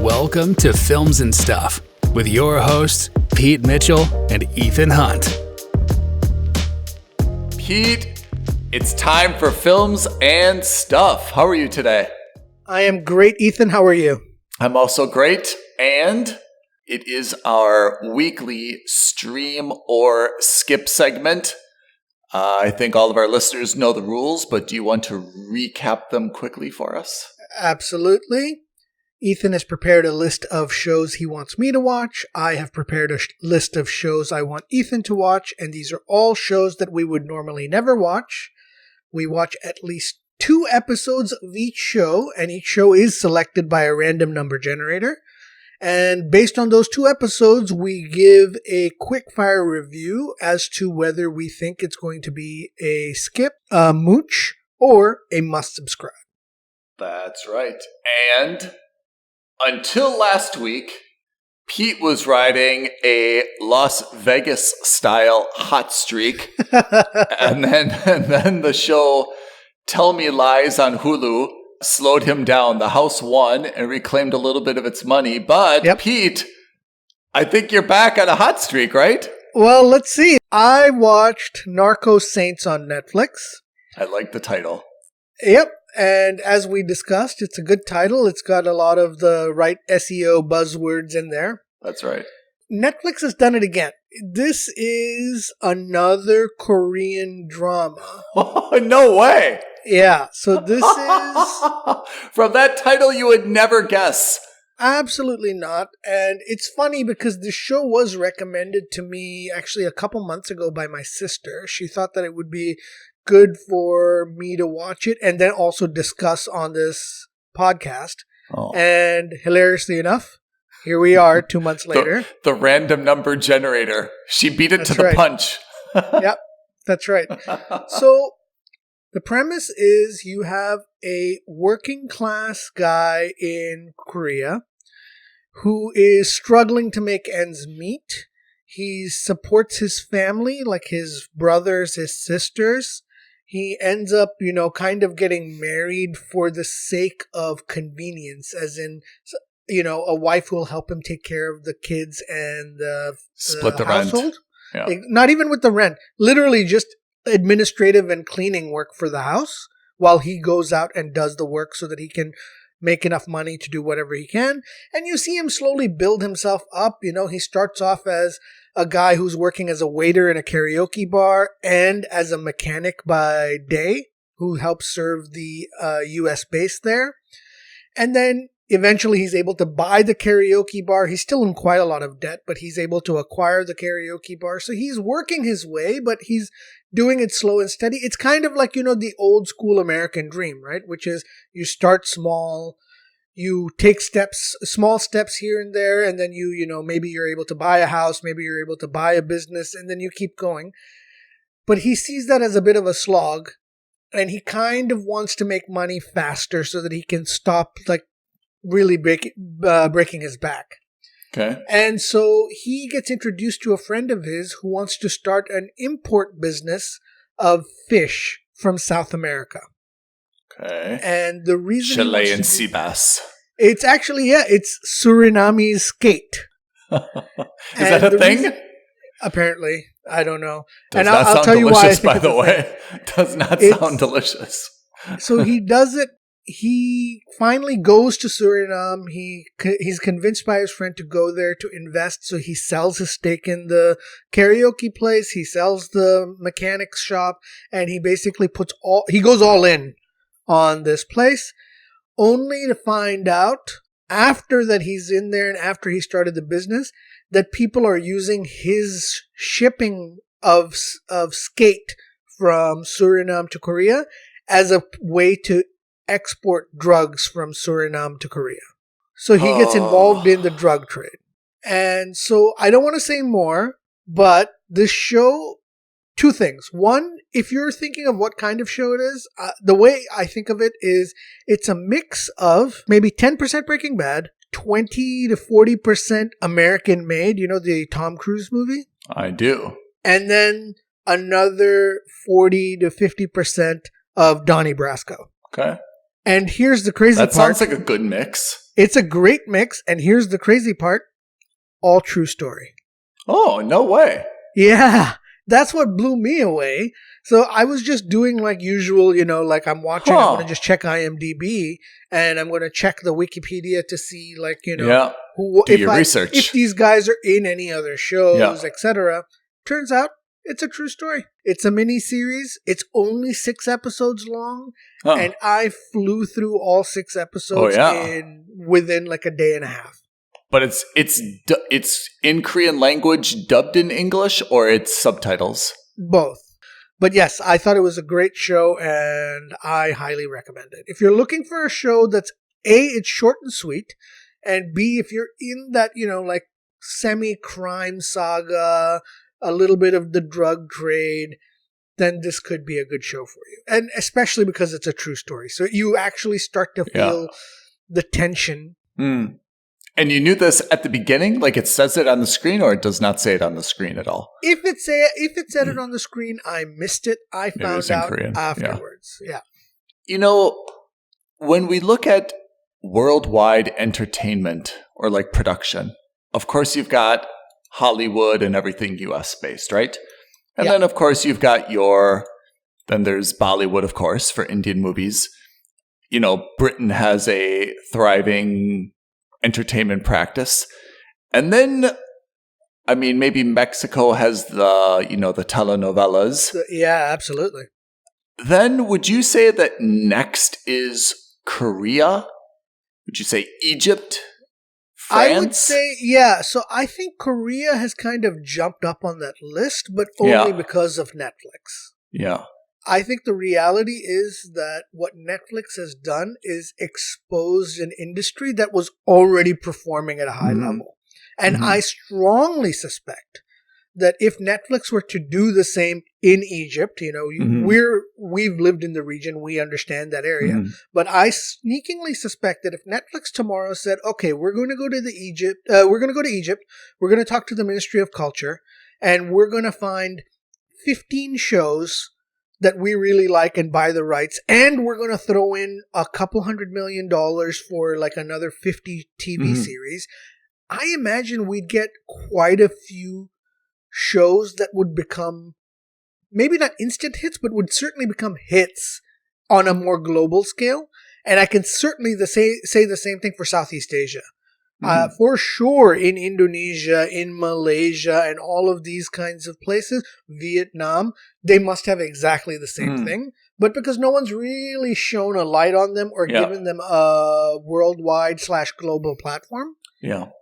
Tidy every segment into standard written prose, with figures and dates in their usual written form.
Welcome to Films and Stuff with your hosts, Pete Mitchell and Ethan Hunt. Pete, it's time for Films and Stuff. How are you today? I am great, Ethan. How are you? I'm also great, and it is our weekly stream or skip segment. I think all of our listeners know the rules, but do you want to recap them quickly for us? Absolutely. Ethan has prepared a list of shows he wants me to watch. I have prepared a list of shows I want Ethan to watch, and these are all shows that we would normally never watch. We watch at least 2 episodes of each show, and each show is selected by a random number generator. And based on those 2 episodes, we give a quick fire review as to whether we think it's going to be a skip, a mooch, or a must subscribe. That's right. And until last week, Pete was riding a Las Vegas style hot streak. and then the show Tell Me Lies on Hulu slowed him down. The house won and reclaimed a little bit of its money. But yep. Pete, I think you're back on a hot streak, right? Well, let's see. I watched Narco-Saints on Netflix. I like the title. Yep. And as we discussed, it's a good title. It's got a lot of the right SEO buzzwords in there. That's right. Netflix has done it again. This is another Korean drama. Oh, no way. Yeah. So this is... From that title, you would never guess. Absolutely not. And it's funny because the show was recommended to me actually a couple months ago by my sister. She thought that it would be good for me to watch it and then also discuss on this podcast. Oh. And hilariously enough, here we are 2 months later. The random number generator. She beat it to the punch. Yep, that's right. So the premise is you have a working class guy in Korea who is struggling to make ends meet. He supports his family, like his brothers, his sisters. He ends up, kind of getting married for the sake of convenience, as in, a wife will help him take care of the kids and split the household. Rent. Yeah. Not even with the rent. Literally just administrative and cleaning work for the house while he goes out and does the work so that he can make enough money to do whatever he can. And you see him slowly build himself up. He starts off as a guy who's working as a waiter in a karaoke bar and as a mechanic by day who helps serve the U.S. base there. And then eventually he's able to buy the karaoke bar. He's still in quite a lot of debt, but he's able to acquire the karaoke bar. So he's working his way, but he's doing it slow and steady. It's kind of like, the old school American dream, right? Which is you start small, you take small steps here and there, and then maybe you're able to buy a house, maybe you're able to buy a business, and then you keep going. But he sees that as a bit of a slog, and he kind of wants to make money faster so that he can stop, really breaking his back. Okay. And so he gets introduced to a friend of his who wants to start an import business of fish from South America. Okay. And the reason Chilean sea bass. It's actually, it's Surinamese skate. Is that a thing? Apparently. I don't know. Does not I'll sound tell you delicious, why. by the way. Does not sound delicious. So he does it. He finally goes to Suriname. He's convinced by his friend to go there to invest. So he sells his stake in the karaoke place. He sells the mechanics shop. And he basically he goes all in on this place, only to find out after that he's in there and after he started the business that people are using his shipping of skate from Suriname to Korea as a way to export drugs from Suriname to Korea. So he gets involved in the drug trade. And so I don't want to say more, but this show, 2 things. One, if you're thinking of what kind of show it is, the way I think of it is it's a mix of maybe 10% Breaking Bad, 20 to 40% American Made, the Tom Cruise movie? I do. And then another 40 to 50% of Donnie Brasco. Okay. And here's the crazy part. That sounds like a good mix. It's a great mix, and here's the crazy part. All true story. Oh, no way. Yeah, that's what blew me away. So I was just doing like usual, like I'm watching, I'm going to just check IMDb, and I'm going to check the Wikipedia to see like, Yeah. who, Do your research. if these guys are in any other shows, etc. Turns out it's a true story. It's a mini series. It's only 6 episodes long, and I flew through all 6 episodes within like a day and a half. But it's in Korean language, dubbed in English, or it's subtitles? Both. But yes, I thought it was a great show, and I highly recommend it. If you're looking for a show that's A, it's short and sweet, and B, if you're in that, like semi-crime saga, a little bit of the drug trade, then this could be a good show for you. And especially because it's a true story. So you actually start to feel the tension. Mm. And you knew this at the beginning? Like it says it on the screen, or it does not say it on the screen at all? If it said it on the screen, I missed it. I found out Korean. Afterwards. Yeah. When we look at worldwide entertainment or like production, of course you've got Hollywood and everything US based, right? And then of course you've got then there's Bollywood, of course, for Indian movies. Britain has a thriving entertainment practice. And then, maybe Mexico has the telenovelas. Yeah, absolutely. Then would you say that next is Korea? Would you say Egypt? France? I would say, yeah. So I think Korea has kind of jumped up on that list, but only because of Netflix. Yeah. I think the reality is that what Netflix has done is exposed an industry that was already performing at a high level. And I strongly suspect that if Netflix were to do the same in Egypt, we've lived in the region, we understand that area. But I sneakingly suspect that if Netflix tomorrow said, okay, we're going to go to Egypt, we're going to talk to the Ministry of Culture, and we're going to find 15 shows that we really like and buy the rights, and we're going to throw in a couple $100 million for like another 50 TV series, I imagine we'd get quite a few shows that would become maybe not instant hits, but would certainly become hits on a more global scale. And I can certainly say the same thing for Southeast Asia. For sure, in Indonesia, in Malaysia, and all of these kinds of places, Vietnam, they must have exactly the same thing. But because no one's really shown a light on them or given them a worldwide/global platform,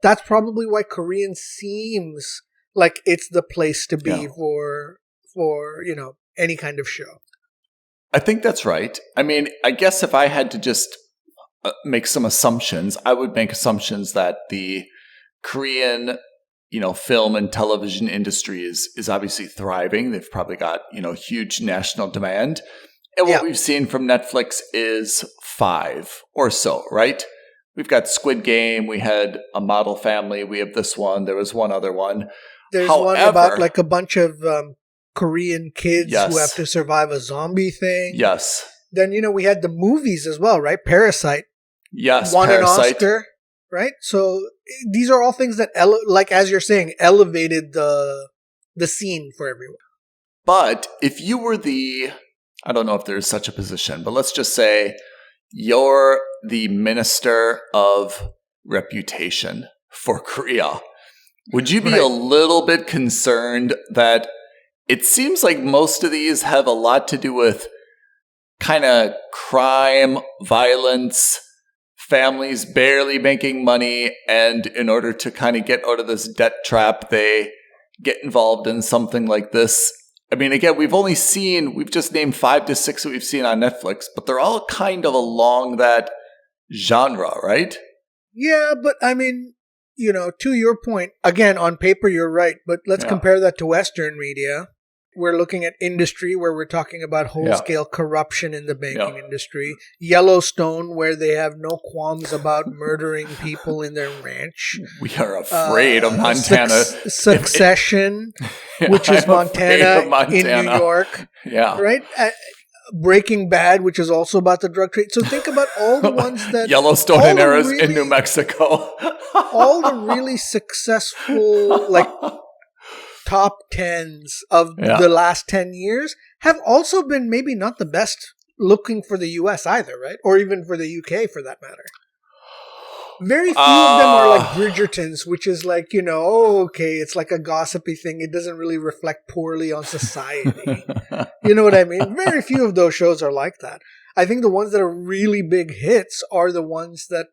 that's probably why Korean seems like it's the place to be for any kind of show. I think that's right. I guess if I had to just make some assumptions, I would make assumptions that the Korean, film and television industry is obviously thriving. They've probably got, huge national demand. And what we've seen from Netflix is 5 or so, right? We've got Squid Game. We had A Model Family. We have this one. There was one other one. There's one about like a bunch of Korean kids who have to survive a zombie thing. Yes. Then, we had the movies as well, right? Parasite. Yes, won Parasite. an Oscar, right? So these are all things that, like as you're saying, elevated the scene for everyone. But if you were I don't know if there's such a position, but let's just say you're the minister of reputation for Korea. Would you be a little bit concerned that it seems like most of these have a lot to do with kind of crime, violence, families barely making money, and in order to kind of get out of this debt trap, they get involved in something like this? Again, we've just named 5 to 6 that we've seen on Netflix, but they're all kind of along that genre, right? Yeah, but to your point, again, on paper, you're right, but let's compare that to Western media. We're looking at industry where we're talking about whole-scale corruption in the banking industry. Yellowstone, where they have no qualms about murdering people in their ranch. We are afraid of Montana. Succession, which is Montana in New York. Yeah. Right? Breaking Bad, which is also about the drug trade. So think about all the ones that Yellowstone all and the in New Mexico. all the really successful, like, top 10s of the last 10 years have also been maybe not the best looking for the US either, right? Or even for the UK for that matter. Very few of them are like Bridgerton's, which is like, okay, it's like a gossipy thing. It doesn't really reflect poorly on society. You know what I mean? Very few of those shows are like that. I think the ones that are really big hits are the ones that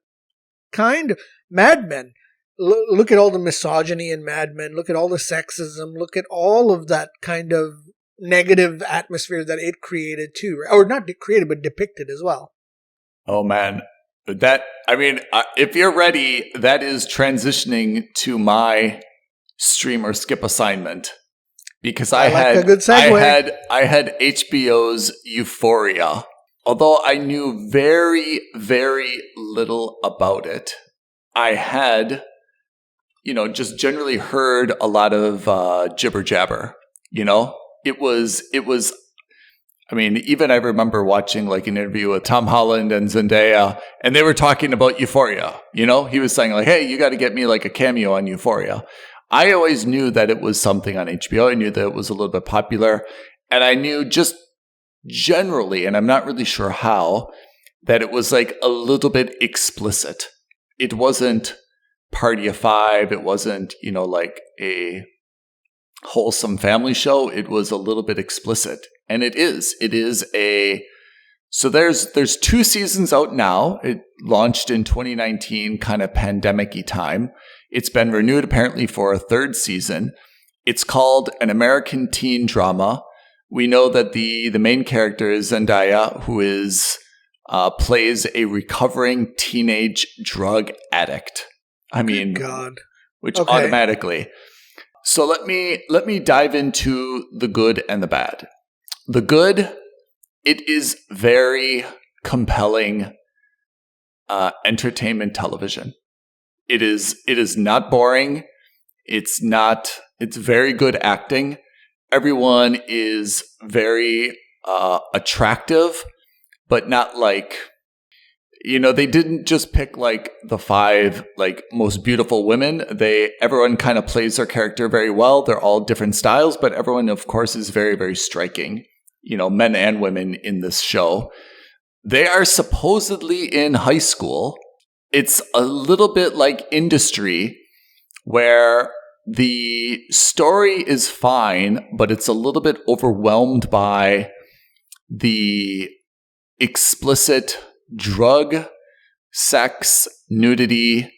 Mad Men. Look at all the misogyny in Mad Men. Look at all the sexism. Look at all of that kind of negative atmosphere that it created too. Or not created, but depicted as well. Oh, man. If you're ready, that is transitioning to my stream or skip assignment. Because I had a good segue. I had HBO's Euphoria. Although I knew very, very little about it, I had, just generally heard a lot of jibber jabber. It was. Even I remember watching like an interview with Tom Holland and Zendaya, and they were talking about Euphoria. He was saying like, "Hey, you got to get me like a cameo on Euphoria." I always knew that it was something on HBO. I knew that it was a little bit popular, and I knew just generally, and I'm not really sure how, that it was like a little bit explicit. It wasn't Party of Five. It wasn't, like a wholesome family show. It was a little bit explicit. And it is so there's 2 seasons out now. It launched in 2019, kind of pandemic-y time. It's been renewed apparently for a 3rd season. It's called An American Teen Drama. We know that the main character is Zendaya, who plays a recovering teenage drug addict. Good God. Which automatically. So let me dive into the good and the bad. The good, it is very compelling entertainment television. It is not boring. It's very good acting. Everyone is very attractive, but not like, they didn't just pick like the 5 like most beautiful women. Everyone kind of plays their character very well. They're all different styles, but everyone of course is very, very striking. Men and women in this show. They are supposedly in high school. It's a little bit like Industry, where the story is fine, but it's a little bit overwhelmed by the explicit drug, sex, nudity,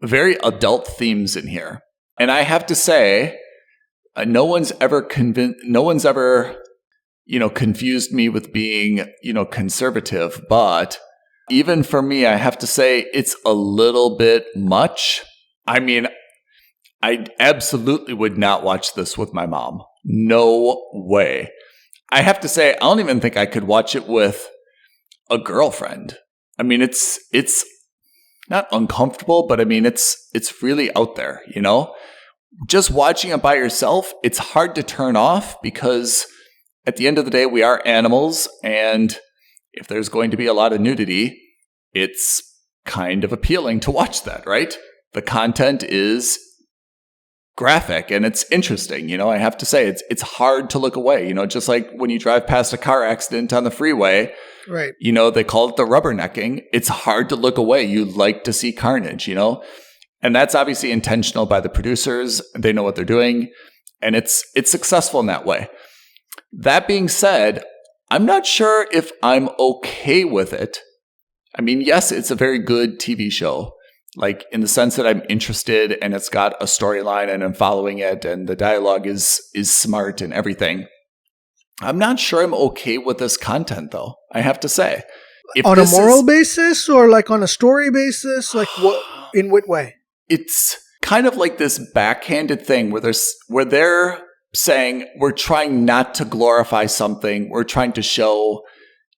very adult themes in here. And I have to say, no one's ever confused me with being, conservative. But even for me, I have to say it's a little bit much. I absolutely would not watch this with my mom. No way. I have to say, I don't even think I could watch it with a girlfriend. It's not uncomfortable, but it's really out there, Just watching it by yourself, it's hard to turn off because at the end of the day, we are animals, and if there's going to be a lot of nudity, it's kind of appealing to watch that, right? The content is graphic and it's interesting. I have to say it's hard to look away, just like when you drive past a car accident on the freeway, right? They call it the rubbernecking. It's hard to look away. You like to see carnage, and that's obviously intentional by the producers. They know what they're doing, and it's successful in that way. That being said, I'm not sure if I'm okay with it. Yes, it's a very good TV show, like in the sense that I'm interested and it's got a storyline and I'm following it and the dialogue is smart and everything. I'm not sure I'm okay with this content, though, I have to say. On a moral basis or like on a story basis? Like in what way? It's kind of like this backhanded thing where they're saying we're trying not to glorify something. We're trying to show,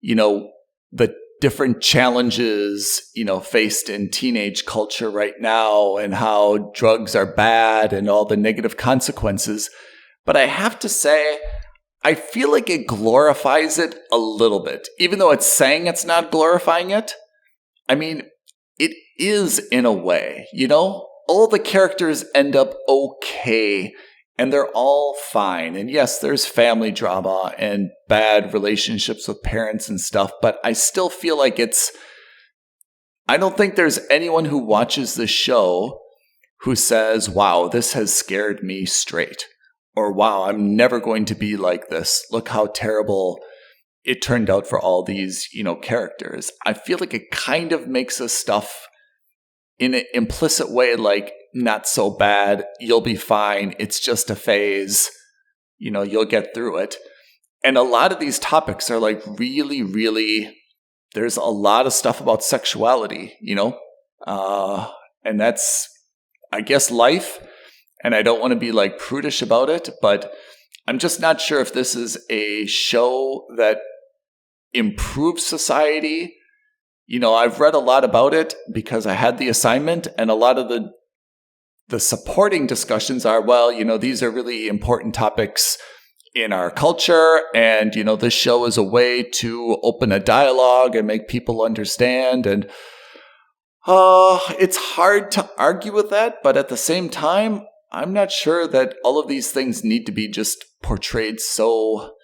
the different challenges, faced in teenage culture right now and how drugs are bad and all the negative consequences. But I have to say, I feel like it glorifies it a little bit. Even though it's saying it's not glorifying it, I mean, it is in a way, you know? All the characters end up okay, and they're all fine. And yes, there's family drama and bad relationships with parents and stuff, but I still feel like I don't think there's anyone who watches this show who says, wow, this has scared me straight. Or, wow, I'm never going to be like this. Look how terrible it turned out for all these, characters. I feel like it kind of makes us stuff in an implicit way, like, not so bad. You'll be fine. It's just a phase. You'll get through it. And a lot of these topics are like really, really, there's a lot of stuff about sexuality, and that's, I guess, life. And I don't want to be like prudish about it, but I'm just not sure if this is a show that improves society. I've read a lot about it because I had the assignment, and a lot of the supporting discussions are, well, these are really important topics in our culture, and, this show is a way to open a dialogue and make people understand. And it's hard to argue with that, but at the same time, I'm not sure that all of these things need to be just portrayed so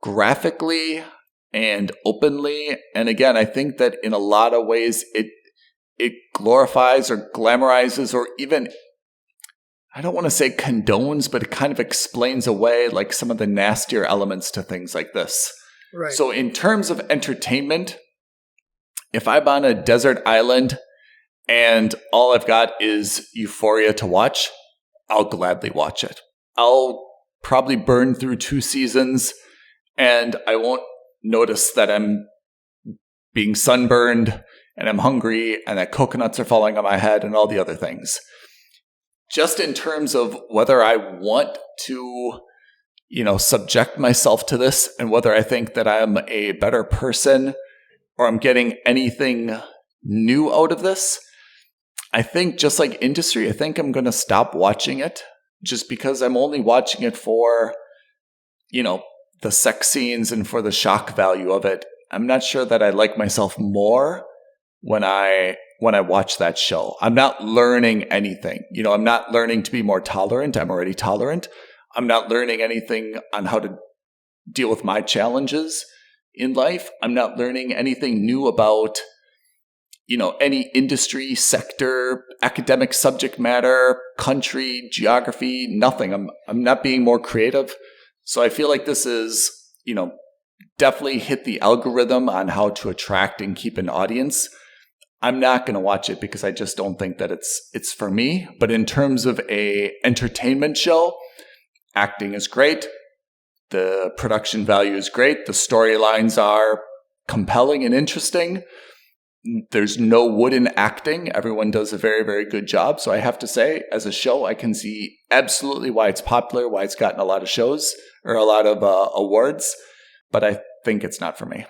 graphically and openly. And again, I think that in a lot of ways it glorifies or glamorizes, or even, I don't want to say condones, but it kind of explains away like some of the nastier elements to things like this. Right. So in terms of entertainment, if I'm on a desert island and all I've got is Euphoria to watch, I'll gladly watch it. I'll probably burn through 2 seasons, and I won't notice that I'm being sunburned and I'm hungry and that coconuts are falling on my head and all the other things. Just in terms of whether I want to, subject myself to this, and whether I think that I'm a better person or I'm getting anything new out of this, I think just like industry, I think I'm going to stop watching it just because I'm only watching it for, the sex scenes and for the shock value of it. I'm not sure that I like myself more when I watch that show. I'm not learning anything. I'm not learning to be more tolerant. I'm already tolerant. I'm not learning anything on how to deal with my challenges in life. I'm not learning anything new about any industry, sector, academic subject matter, country, geography, nothing. I'm not being more creative. So I feel like this is, definitely hit the algorithm on how to attract and keep an audience. I'm not going to watch it because I just don't think that it's for me. But in terms of a entertainment show, acting is great. The production value is great. The storylines are compelling and interesting. There's no wooden acting. Everyone does a very, very good job. So I have to say, as a show, I can see absolutely why it's popular, why it's gotten a lot of shows or a lot of awards. But I think it's not for me.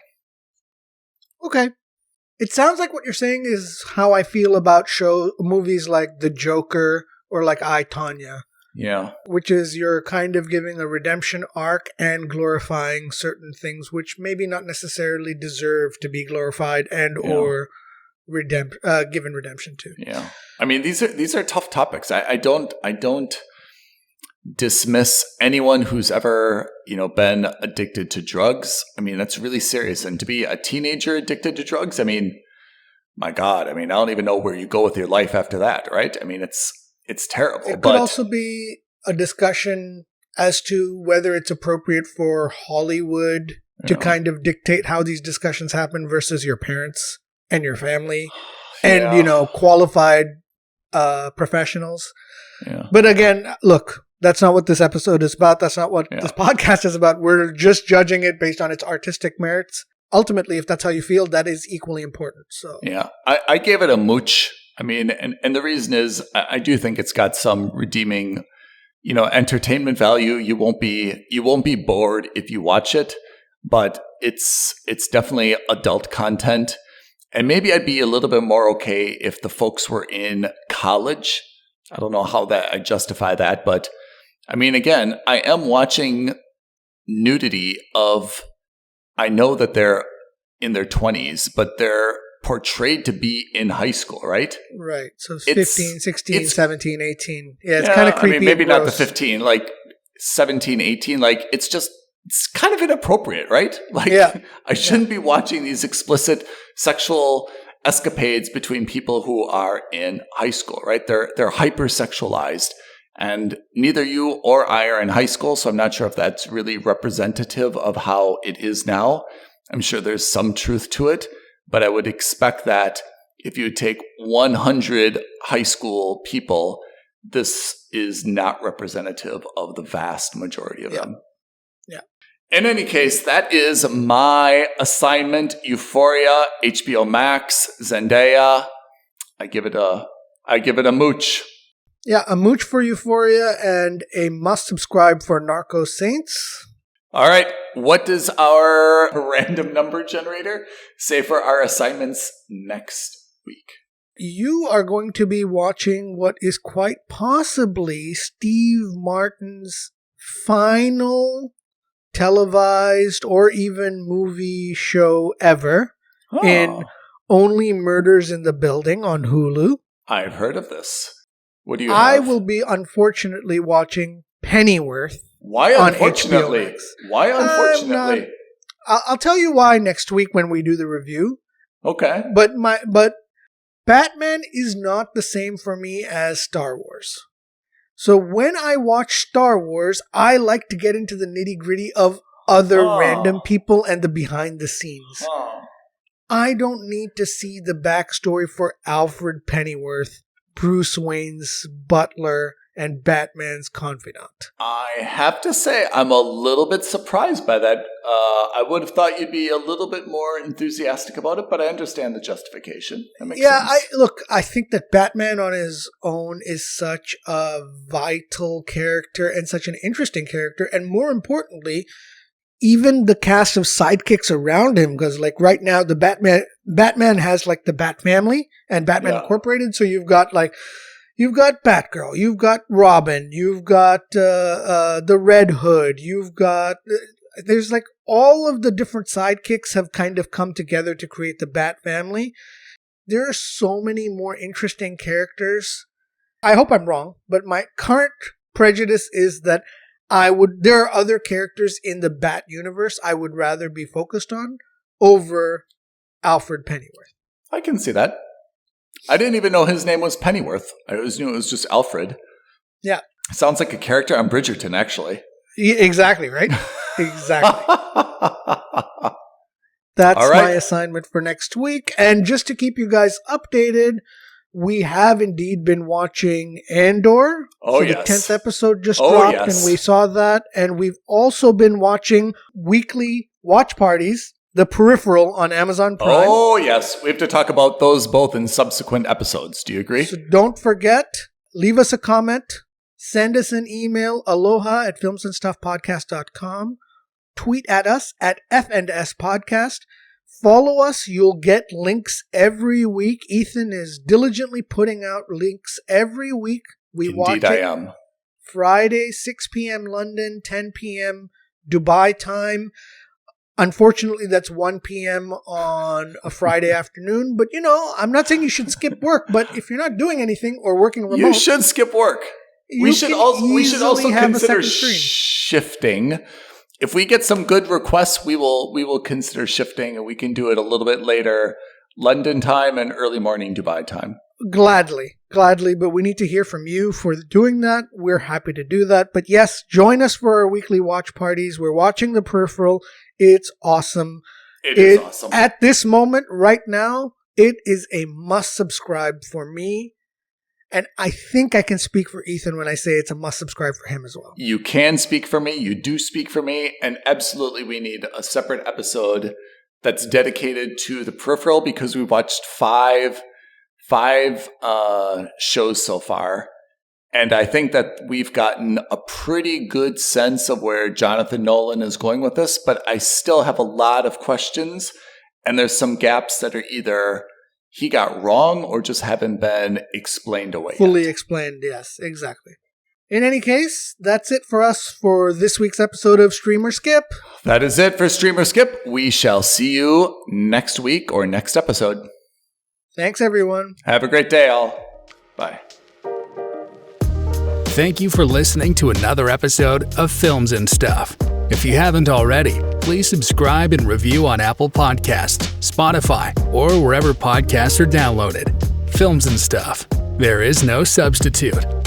Okay. It sounds like what you're saying is how I feel about movies like The Joker or like I, Tonya. Yeah. Which is you're kind of giving a redemption arc and glorifying certain things which maybe not necessarily deserve to be glorified and or given redemption to. Yeah. I mean, these are tough topics. I don't dismiss anyone who's ever, been addicted to drugs. I mean, that's really serious. And to be a teenager addicted to drugs, I mean, my God, I don't even know where you go with your life after that, right? I mean, it's terrible. It could also be a discussion as to whether it's appropriate for Hollywood to kind of dictate how these discussions happen versus your parents and your family and, qualified professionals. Yeah. But again, look, that's not what this episode is about. That's not what this podcast is about. We're just judging it based on its artistic merits. Ultimately, if that's how you feel, that is equally important. So yeah, I gave it a mooch. I mean, and the reason is I do think it's got some redeeming, entertainment value. You won't be bored if you watch it, but it's definitely adult content. And maybe I'd be a little bit more okay if the folks were in college. I don't know how I justify that, but I mean, again, I am watching nudity of, I know that they're in their 20s, but they're portrayed to be in high school, right? Right. So 15, 16, 17, 18. Yeah, it's Yeah, kind of creepy. I mean, maybe and not the gross. 15, like 17, 18. Like, it's kind of inappropriate, right? Like, Yeah. I shouldn't be watching these explicit sexual escapades between people who are in high school, right? They're hypersexualized. And neither you or I are in high school, so I'm not sure if that's really representative of how it is now. I'm sure there's some truth to it, but I would expect that if you take 100 high school people, this is not representative of the vast majority of them. Yeah. In any case, that is my assignment. Euphoria, HBO Max, Zendaya. I give it a mooch. Yeah, a mooch for Euphoria and a must subscribe for Narco-Saints. All right. What does our random number generator say for our assignments next week? You are going to be watching what is quite possibly Steve Martin's final televised or even movie show ever in Only Murders in the Building on Hulu. I've heard of this. What do you have? I will be unfortunately watching Pennyworth. Why unfortunately? On HBO Max. Why unfortunately? I'll tell you why next week when we do the review. Okay. But Batman is not the same for me as Star Wars. So when I watch Star Wars, I like to get into the nitty-gritty of other random people and the behind the scenes. I don't need to see the backstory for Alfred Pennyworth, Bruce Wayne's butler, and Batman's confidant. I have to say, I'm a little bit surprised by that. I would have thought you'd be a little bit more enthusiastic about it, but I understand the justification. That makes sense. I think that Batman on his own is such a vital character and such an interesting character, and more importantly, even the cast of sidekicks around him, because like right now, the Batman has like the Bat Family and Batman Incorporated, so you've got Batgirl, you've got Robin, you've got the Red Hood, there's like all of the different sidekicks have kind of come together to create the Bat Family. There are so many more interesting characters. I hope I'm wrong, but my current prejudice is that there are other characters in the Bat universe I would rather be focused on over Alfred Pennyworth. I can see that. I didn't even know his name was Pennyworth. I always knew it was just Alfred. Yeah. Sounds like a character on Bridgerton, actually. Yeah, exactly, right? Exactly. That's my assignment for next week. And just to keep you guys updated, we have indeed been watching Andor. The 10th episode just dropped, and we saw that. And we've also been watching weekly watch parties, The Peripheral on Amazon Prime. Oh, yes. We have to talk about those both in subsequent episodes. Do you agree? So don't forget, leave us a comment, send us an email, aloha@filmsandstuffpodcast.com, tweet at us at F&S Podcast. Follow us. You'll get links every week. Ethan is diligently putting out links every week. Indeed, I am. Friday, 6 p.m. London, 10 p.m. Dubai time. Unfortunately, that's 1 p.m. on a Friday afternoon. But, I'm not saying you should skip work. But if you're not doing anything or working remote... You should skip work. We should also consider shifting. If we get some good requests, we will consider shifting, and we can do it a little bit later, London time and early morning Dubai time. Gladly, but we need to hear from you for doing that. We're happy to do that. But yes, join us for our weekly watch parties. We're watching The Peripheral. It's awesome. It is awesome. At this moment, right now, it is a must subscribe for me. And I think I can speak for Ethan when I say it's a must subscribe for him as well. You can speak for me. You do speak for me. And absolutely, we need a separate episode that's dedicated to The Peripheral, because we watched five shows so far. And I think that we've gotten a pretty good sense of where Jonathan Nolan is going with this. But I still have a lot of questions. And there's some gaps that are either he got wrong or just haven't been explained away Fully yet. Explained, yes, exactly. In any case, that's it for us for this week's episode of Streamer Skip. That is it for Streamer Skip. We shall see you next week or next episode. Thanks, everyone. Have a great day, all. Bye. Thank you for listening to another episode of Films and Stuff. If you haven't already, please subscribe and review on Apple Podcasts, Spotify, or wherever podcasts are downloaded. Films and Stuff. There is no substitute.